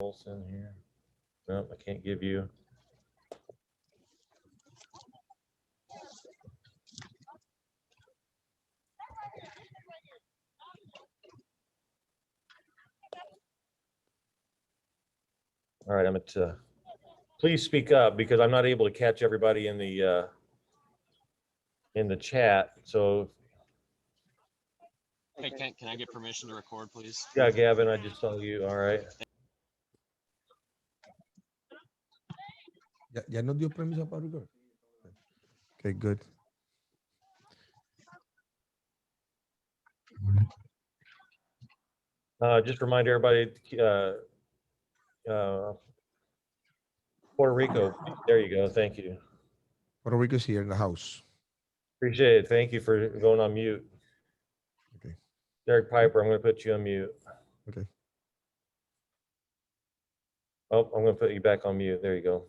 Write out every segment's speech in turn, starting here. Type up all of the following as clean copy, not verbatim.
Olson here. No, I can't give you. All right, I'm at. Please speak up because I'm not able to catch everybody in the chat. So Hey, can I get permission to record, please? yeah, Gavin, I just saw you. All right. Ya nos dio permiso para record. Okay, good. Just remind everybody, Puerto Rico. There you go. Thank you. Puerto Rico's here in the house. Appreciate it. Thank you for going on mute. Okay. Derek Piper, I'm going to put you on mute. Okay. Oh, I'm going to put you back on mute. There you go.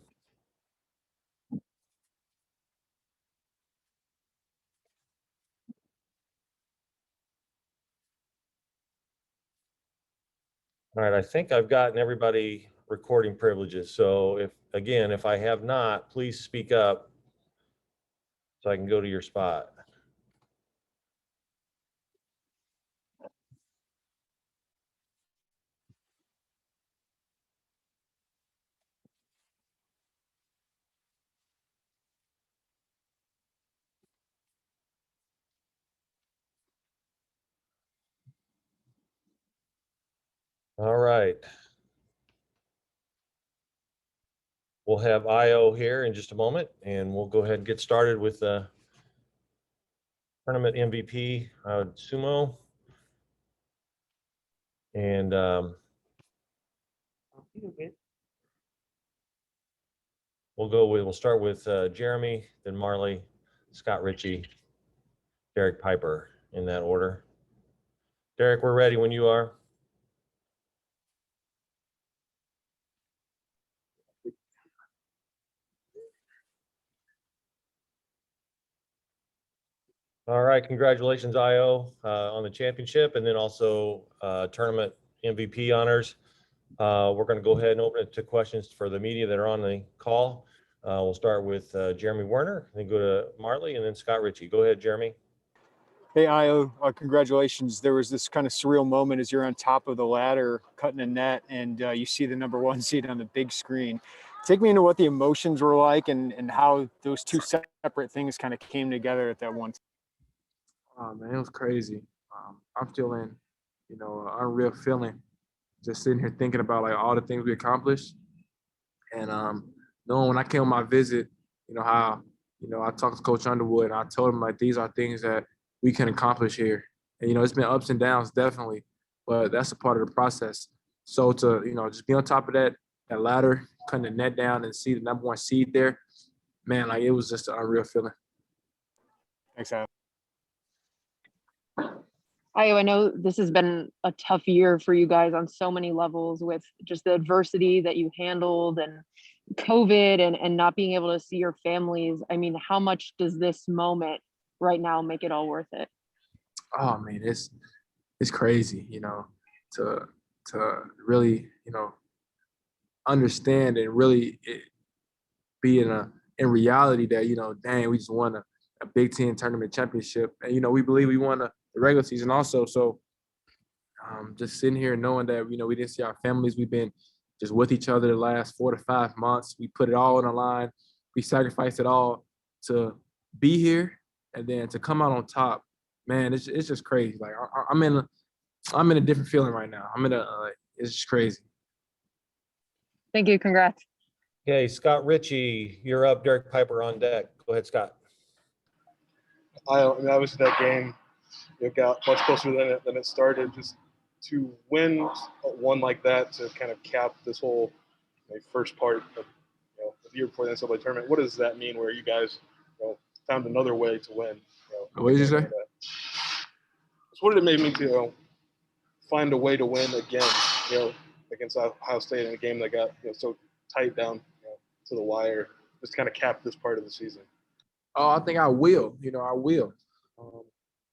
All right, I think I've gotten everybody recording privileges. So if I have not, please speak up so I can go to your spot. All right. We'll have IO here in just a moment, and we'll go ahead and get started with tournament MVP, Sumo. And we'll start with Jeremy, then Marley, Scott Ritchie, Derek Piper in that order. Derek, we're ready when you are. All right, congratulations, IO, on the championship, and then also tournament MVP honors. We're going to go ahead and open it to questions for the media that are on the call. We'll start with Jeremy Werner, then go to Marley, and then Scott Ritchie. Go ahead, Jeremy. Hey, Io, congratulations. There was this kind of surreal moment as you're on top of the ladder cutting a net and you see the #1 seed on the big screen. Take me into what the emotions were like and how those two separate things kind of came together at that one time. Oh, man, it was crazy. I'm feeling, an unreal feeling. Just sitting here thinking about like all the things we accomplished, and knowing when I came on my visit, how, I talked to Coach Underwood and I told him like these are things that we can accomplish here. And it's been ups and downs definitely, but that's a part of the process. So to just be on top of that ladder, cutting the net down and see the #1 seed there, man, like it was just an unreal feeling. Thanks, Io. I know this has been a tough year for you guys on so many levels with just the adversity that you handled and COVID and not being able to see your families. I mean, how much does this moment right now make it all worth it? Oh man, it's crazy, to really, understand and really be in reality that, dang, we just won a Big Ten tournament championship. And, we believe we won the regular season also. So just sitting here knowing that, we didn't see our families. We've been just with each other the last 4 to 5 months. We put it all on the line. We sacrificed it all to be here and then to come out on top. Man, it's just crazy. Like I'm in a different feeling right now. It's just crazy. Thank you. Congrats. Okay, Scott Ritchie, you're up. Derek Piper on deck. Go ahead, Scott. Obviously that game got much closer than it started. Just to win one like that to kind of cap this whole first part of the year before the NCAA tournament. What does that mean? Where you guys found another way to win? What did you say? So what did it make me to find a way to win again? Against Ohio State in a game that got so tight down to the wire. Just kind of cap this part of the season. Oh, I think I will. I will.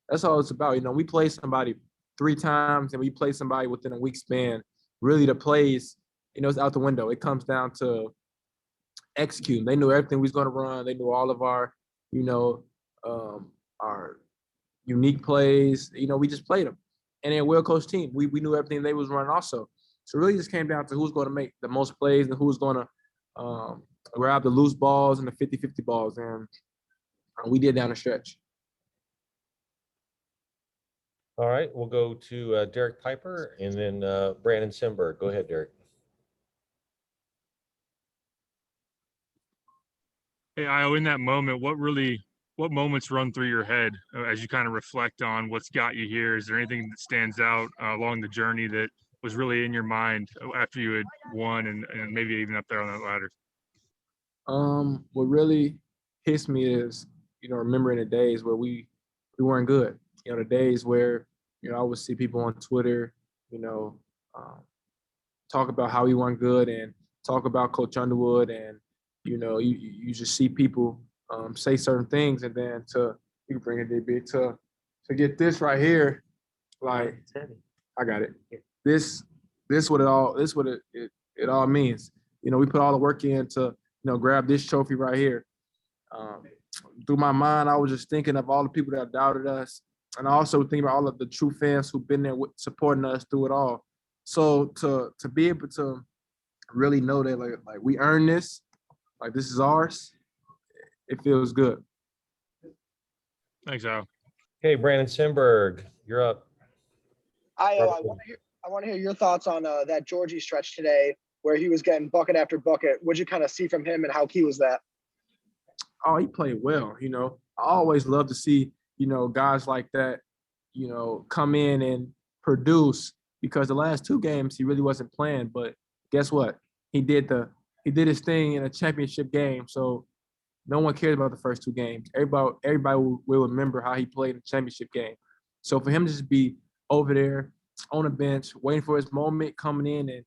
That's all it's about. We play somebody 3 times and we play somebody within a week span. Really, the plays it's out the window. It comes down to executing. They knew everything we was going to run. They knew all of our, our unique plays. We just played them. And they're a well-coached team. We knew everything they was running also. So it really just came down to who's going to make the most plays and who's going to grab the loose balls and the 50-50 balls. And we did down the stretch. All right, we'll go to Derek Piper and then Brandon Simberg. Go ahead, Derek. Hey, Io, in that moment, what moments run through your head as you kind of reflect on what's got you here? Is there anything that stands out along the journey that was really in your mind after you had won and maybe even up there on that ladder? What really hits me is, remembering the days where we weren't good. The days where, I would see people on Twitter, talk about how we weren't good and talk about Coach Underwood, and you just see people say certain things, and then you can bring it, DB, to get this right here, like I got it. This what it all means. We put all the work in to grab this trophy right here. Through my mind, I was just thinking of all the people that doubted us, and I also think about all of the true fans who've been there supporting us through it all. So to be able to really know that like we earned this, like this is ours, it feels good. Thanks, Al. Okay, Brandon Simberg, you're up. I want to hear your thoughts on that Georgie stretch today, where he was getting bucket after bucket. What'd you kind of see from him, and how key was that? Oh, he played well. I always love to see guys like that, come in and produce, because the last two games he really wasn't playing. But guess what? He did his thing in a championship game. So no one cares about the first two games. Everybody will remember how he played in the championship game. So for him to just be over there on the bench, waiting for his moment, coming in and,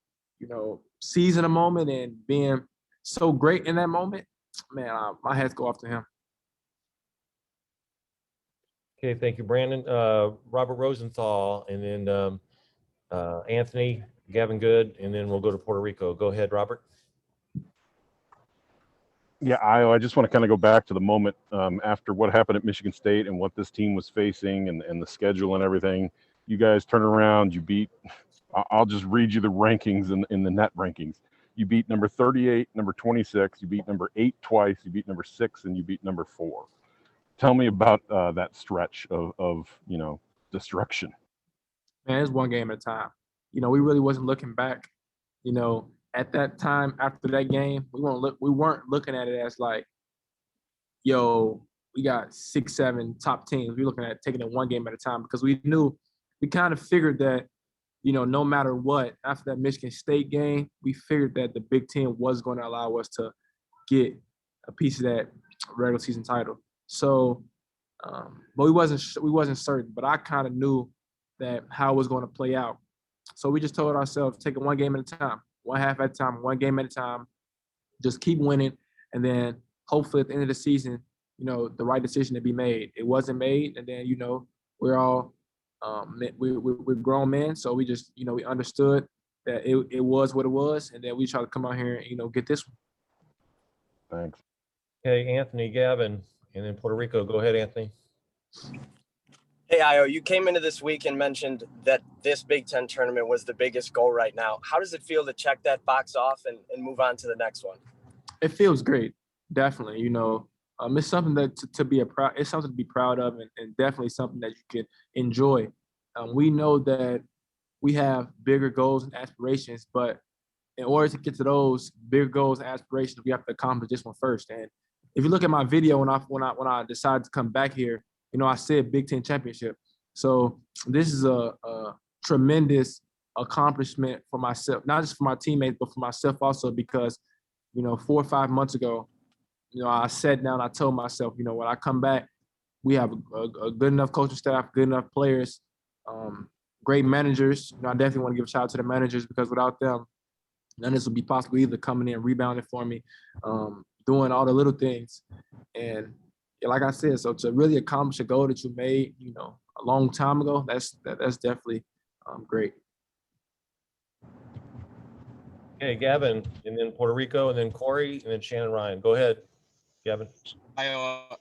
seizing a moment and being so great in that moment, man, my hats go off to him. Okay, thank you, Brandon. Robert Rosenthal, and then Anthony, Gavin Good, and then we'll go to Puerto Rico. Go ahead, Robert. Yeah, I just want to kind of go back to the moment after what happened at Michigan State and what this team was facing and the schedule and everything. You guys turn around, you beat, I'll just read you the rankings in the net rankings. You beat number 38, number 26, you beat number 8 twice, you beat number 6, and you beat number 4. Tell me about that stretch of destruction. Man, it's one game at a time. We really wasn't looking back. At that time after that game, we weren't looking at it as like, yo, we got 6, 7 top teams. We're looking at taking it one game at a time, because we kind of figured that, no matter what, after that Michigan State game, we figured that the Big Ten was going to allow us to get a piece of that regular season title. So, but we wasn't certain. But I kind of knew that how it was going to play out. So we just told ourselves, take it one game at a time, one half at a time, one game at a time. Just keep winning, and then hopefully at the end of the season, the right decision to be made. It wasn't made, and then we're all we're grown men, so we just we understood that it was what it was, and then we try to come out here and get this one. Thanks. Okay, Anthony, Gavin, and then Puerto Rico. Go ahead, Anthony. Hey, Io, you came into this week and mentioned that this Big Ten tournament was the biggest goal right now. How does it feel to check that box off and move on to the next one? It feels great, definitely. It's something that it's something to be proud of, and definitely something that you can enjoy. We know that we have bigger goals and aspirations, but in order to get to those bigger goals and aspirations, we have to accomplish this one first. And if you look at my video when I decided to come back here, I said Big Ten championship. So this is a tremendous accomplishment for myself, not just for my teammates, but for myself also, because 4 or 5 months ago, I sat down, I told myself, when I come back, we have a good enough coaching staff, good enough players, great managers. I definitely want to give a shout out to the managers, because without them, none of this would be possible, either coming in, rebounding for me, doing all the little things. And like I said, so to really accomplish a goal that you made, a long time ago, that's definitely great. Okay, Gavin, and then Puerto Rico, and then Corey, and then Shannon Ryan. Go ahead, Gavin. I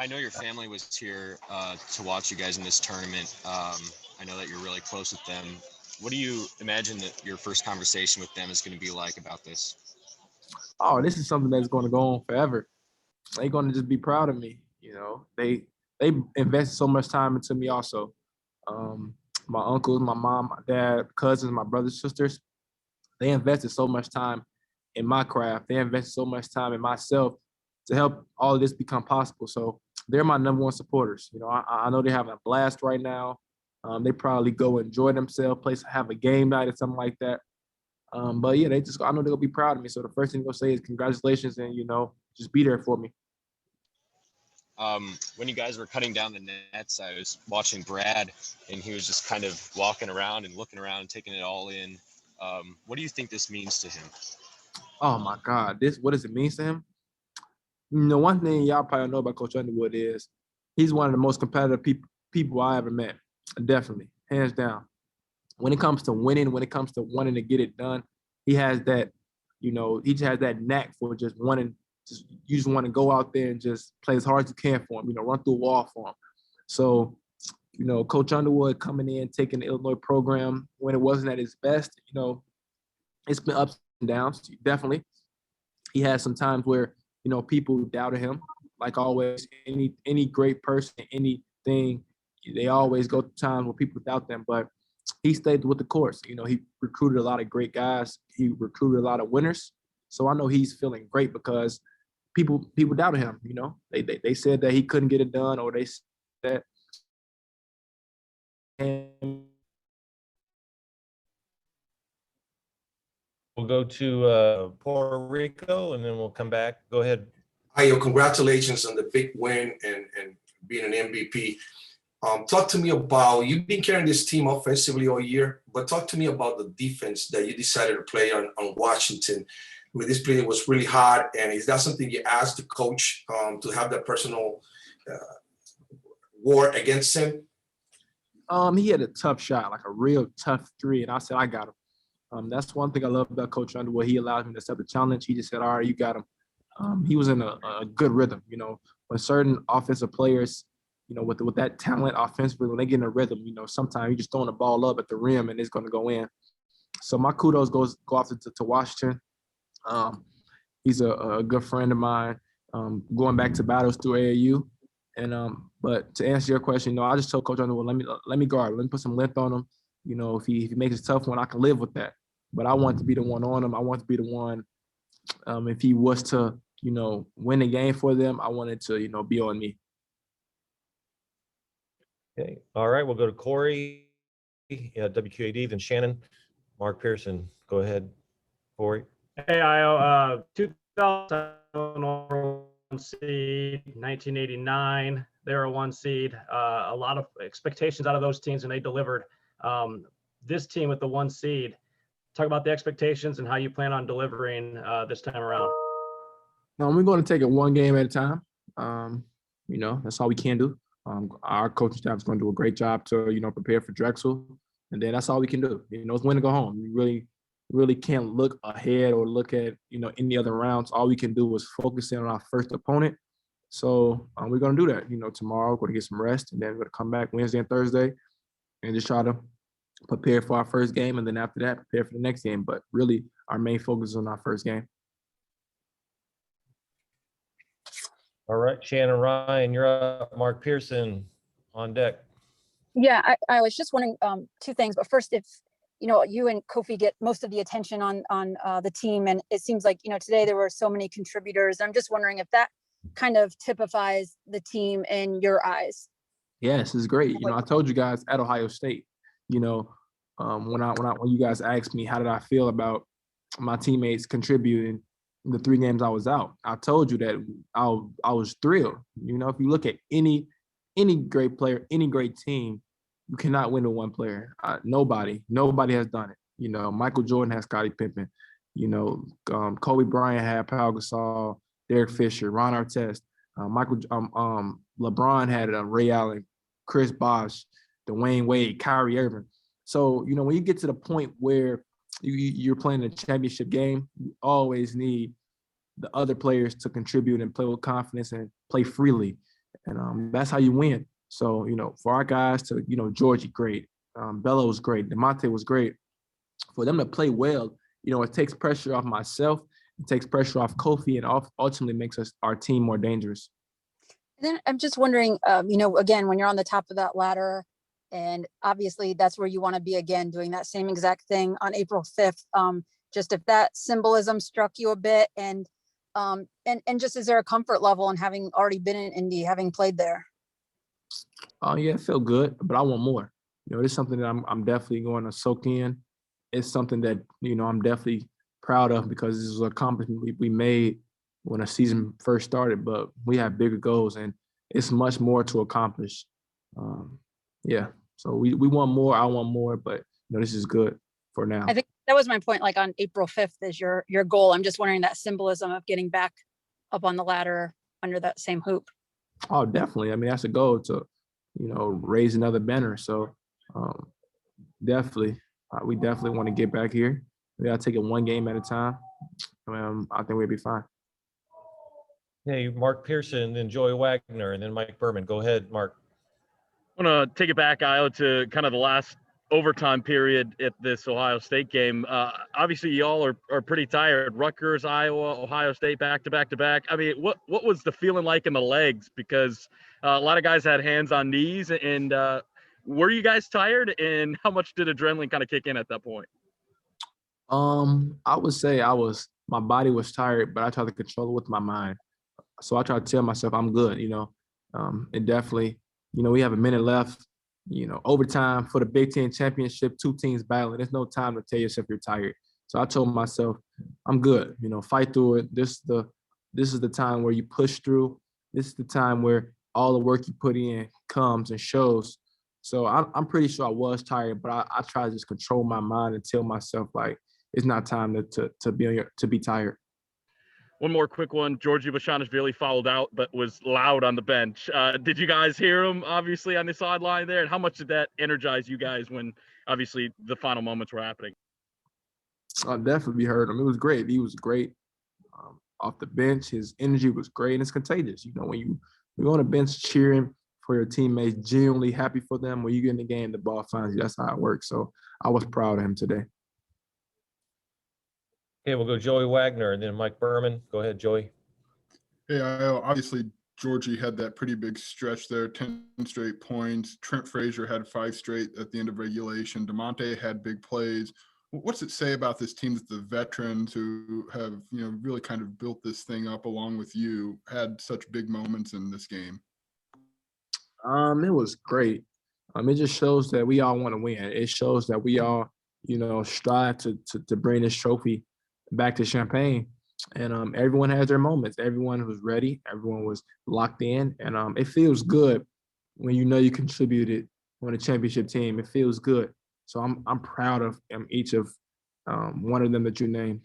know your family was here to watch you guys in this tournament. I know that you're really close with them. What do you imagine that your first conversation with them is going to be like about this? Oh, this is something that's going to go on forever. They're going to just be proud of me. You know, they invested so much time into me also. My uncles, my mom, my dad, cousins, my brothers, sisters, they invested so much time in my craft. They invested so much time in myself to help all of this become possible. So they're my number one supporters. You know, I know they're having a blast right now. They probably go enjoy themselves, have a game night or something like that. But yeah, I know they'll be proud of me. So the first thing they'll say is congratulations and, you know, just be there for me. When you guys were cutting down the nets, I was watching Brad, and he was just kind of walking around and looking around and taking it all in. What do you think this means to him? Oh my God, what does it mean to him? You know, one thing y'all probably know about Coach Underwood is he's one of the most competitive people I ever met. Definitely, hands down. When it comes to winning, when it comes to wanting to get it done, he has that, you know, he just has that knack for just wanting, you just want to go out there and just play as hard as you can for him, you know, run through a wall for him. So, you know, Coach Underwood coming in, taking the Illinois program when it wasn't at its best, you know, it's been ups and downs, definitely. He had some times where, you know, people doubted him, like always, any great person, anything, they always go through times where people doubt them, but he stayed with the course. You know, he recruited a lot of great guys. He recruited a lot of winners. So I know he's feeling great because people doubted him, you know. They said that he couldn't get it done, or they said that. We'll go to Puerto Rico, and then we'll come back. Go ahead. Ayo, congratulations on the big win and being an MVP. Talk to me about, you've been carrying this team offensively all year, but talk to me about the defense that you decided to play on Washington. I mean, this play was really hard, and is that something you asked the coach to have that personal war against him? He had a tough shot, like a real tough three, and I said, I got him. That's one thing I love about Coach Underwood. He allowed him to accept the challenge. He just said, all right, you got him. He was in a good rhythm. You know, when certain offensive players, you know, with that talent offensively, when they get in a rhythm, you know, sometimes you're just throwing the ball up at the rim and it's going to go in. So my kudos go off to Washington. He's a good friend of mine, going back to battles through AAU. And but to answer your question, you know, I just told Coach Underwood, let me guard, let me put some length on him. You know, if he makes a tough one, I can live with that. But I want to be the one on him. I want to be the one. If he was to, you know, win the game for them, I wanted to, you know, be on me. Okay. All right. We'll go to Corey, WQAD, then Shannon, Mark Pearson. Go ahead, Corey. Hey, Io, 2001 seed, 1989. They were a 1 seed. A lot of expectations out of those teams, and they delivered. This team with the 1 seed, talk about the expectations and how you plan on delivering this time around. No, we're going to take it one game at a time. You know, that's all we can do. Our coaching staff is going to do a great job to, you know, prepare for Drexel, and then that's all we can do. You know, it's win to go home. We really can't look ahead or look at, you know, any other rounds. All we can do is focus in on our first opponent. So we're going to do that. You know, tomorrow we're going to get some rest, and then we're going to come back Wednesday and Thursday and just try to prepare for our first game, and then after that, prepare for the next game. But really, our main focus is on our first game. All right, Shannon Ryan, you're up. Mark Pearson on deck. Yeah, I was just wondering 2 things. But first, if you know, you and Kofi get most of the attention on the team, and it seems like, you know, today there were so many contributors. I'm just wondering if that kind of typifies the team in your eyes. Yes, it's great. You know, I told you guys at Ohio State, you know, when you guys asked me how did I feel about my teammates contributing the 3 games I was out, I told you that I was thrilled. You know, if you look at any great player, any great team, you cannot win with 1 player. Nobody has done it. You know, Michael Jordan has Scottie Pippen. You know, Kobe Bryant had Pau Gasol, Derek Fisher, Ron Artest. LeBron had Ray Allen, Chris Bosh, Dwayne Wade, Kyrie Irving. So, you know, when you get to the point where you're playing a championship game. You always need the other players to contribute and play with confidence and play freely. And that's how you win. So, for our guys to, Georgie, great. Bello was great. DeMonte was great. For them to play well, it takes pressure off myself. It takes pressure off Kofi and ultimately makes our team more dangerous. And then I'm just wondering, again, when you're on the top of that ladder, and obviously that's where you want to be again, doing that same exact thing on April 5th. Just if that symbolism struck you a bit, and just is there a comfort level in having already been in Indy, having played there? Oh yeah, it felt good, but I want more. It's something that I'm definitely going to soak in. It's something that I'm definitely proud of because this is an accomplishment we made when a season first started. But we have bigger goals, and it's much more to accomplish. Yeah, so we want more. I want more, but this is good for now. I think that was my point. Like on April 5th is your goal. I'm just wondering that symbolism of getting back up on the ladder under that same hoop. Oh, definitely. I mean, that's a goal to, raise another banner. So definitely, we definitely want to get back here. We got to take it one game at a time. I think we'll be fine. Hey, Mark Pearson, then Joey Wagner, and then Mike Berman. Go ahead, Mark. I want to take it back, Io, to kind of the last overtime period at this Ohio State game. Obviously, y'all are pretty tired. Rutgers, Iowa, Ohio State, back to back to back. I mean, what was the feeling like in the legs? Because a lot of guys had hands on knees. And were you guys tired? And how much did adrenaline kind of kick in at that point? I would say my body was tired, but I tried to control it with my mind. So I tried to tell myself I'm good, and definitely, we have a minute left, overtime for the Big Ten championship, 2 teams battling. There's no time to tell yourself you're tired. So I told myself, I'm good, fight through it. This is the time where you push through. This is the time where all the work you put in comes and shows. So I'm pretty sure I was tired, but I try to just control my mind and tell myself like, it's not time to be tired. One more quick one. Georgie Bashanishvili fouled out, but was loud on the bench. Did you guys hear him, obviously, on the sideline there? And how much did that energize you guys when, obviously, the final moments were happening? I definitely heard him. It was great. He was great off the bench. His energy was great, and it's contagious. When you're on the bench cheering for your teammates, genuinely happy for them, when you get in the game, the ball finds you. That's how it works. So I was proud of him today. Okay, we'll go Joey Wagner and then Mike Berman. Go ahead, Joey. Hey, obviously Georgie had that pretty big stretch there, 10 straight points. Trent Frazier had 5 straight at the end of regulation. DeMonte had big plays. What's it say about this team that the veterans who have, really kind of built this thing up along with you had such big moments in this game? It was great. It just shows that we all want to win. It shows that we all, strive to bring this trophy back to Champaign. And everyone has their moments. Everyone was ready. Everyone was locked in. And it feels good when you contributed on a championship team. It feels good. So I'm proud of each of one of them that you named.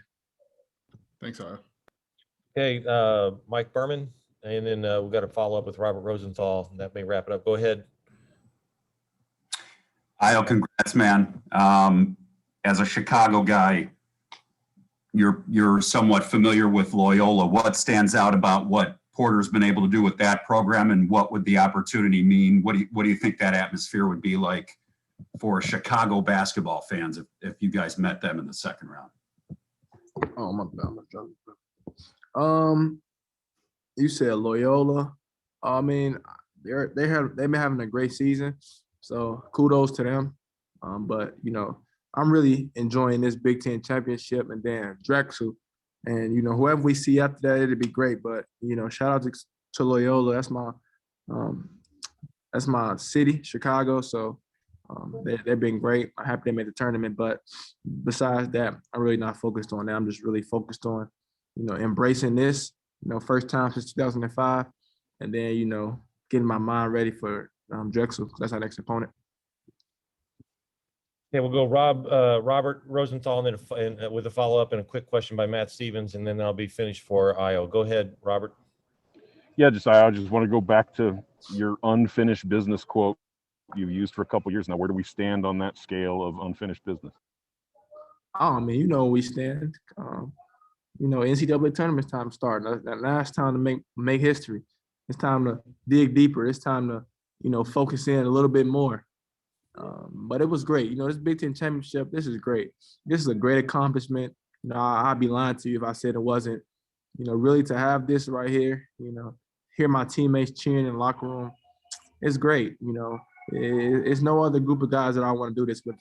Thanks, Io. Okay, Mike Berman, and then we've got to follow up with Robert Rosenthal. That may wrap it up. Go ahead. Io, congrats, man. As a Chicago guy, you're somewhat familiar with Loyola. What stands out about what Porter's been able to do with that program, and what would the opportunity mean? What do you think that atmosphere would be like for Chicago basketball fans if you guys met them in the second round? Oh, my bad. You said Loyola. I mean, they've been having a great season, so kudos to them. But I'm really enjoying this Big Ten championship, and then Drexel, and whoever we see after that, it'd be great. But shout out to Loyola. That's my city, Chicago. So they've been great. I'm happy they made the tournament. But besides that, I'm really not focused on that. I'm just really focused on embracing this. First time since 2005, and then getting my mind ready for Drexel, because that's our next opponent. Okay, we'll go Robert Rosenthal, and then with a follow-up and a quick question by Matt Stevens, and then I'll be finished for Io. Go ahead, Robert. Yeah, I just want to go back to your unfinished business quote you've used for a couple of years now. Where do we stand on that scale of unfinished business? Oh man, you know where we stand. NCAA tournament's time to start. Now it's time to make history. It's time to dig deeper. It's time to focus in a little bit more. But it was great. This Big Ten championship. This is great. This is a great accomplishment. I'd be lying to you if I said it wasn't. Really to have this right here. Hear my teammates cheering in the locker room. It's great. It's no other group of guys that I want to do this with.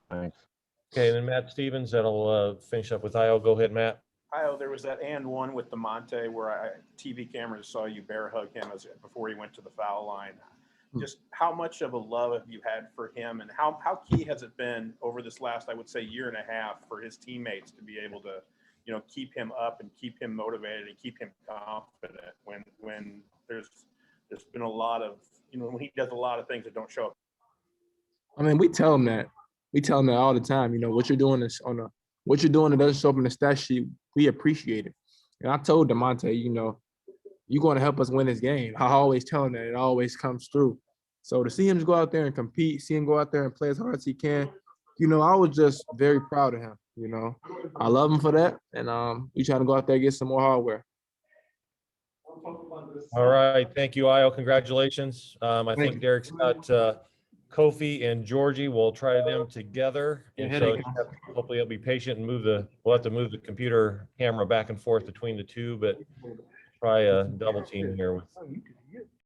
Thanks. Okay, and then Matt Stevens, that'll finish up with Io. Go ahead, Matt. There was that and one with DeMonte where TV cameras saw you bear hug him before he went to the foul line. Just how much of a love have you had for him, and how key has it been over this last, I would say, year and a half for his teammates to be able to, keep him up and keep him motivated and keep him confident when there's been a lot of, when he does a lot of things that don't show up. I mean, we tell him that. We tell him that all the time. What you're doing is what you're doing that doesn't show up in the stat sheet. We appreciate it. And I told DeMonte, you're going to help us win this game. I always tell him that. It always comes through. So to see him just go out there and compete, see him go out there and play as hard as he can, I was just very proud of him. I love him for that. And we trying to go out there and get some more hardware. All right. Thank you, Io. Congratulations. I think Derek's got Kofi and Georgie. We'll try them together. And so hopefully he'll be patient and we'll have to move the computer camera back and forth between the two, but try a double team here with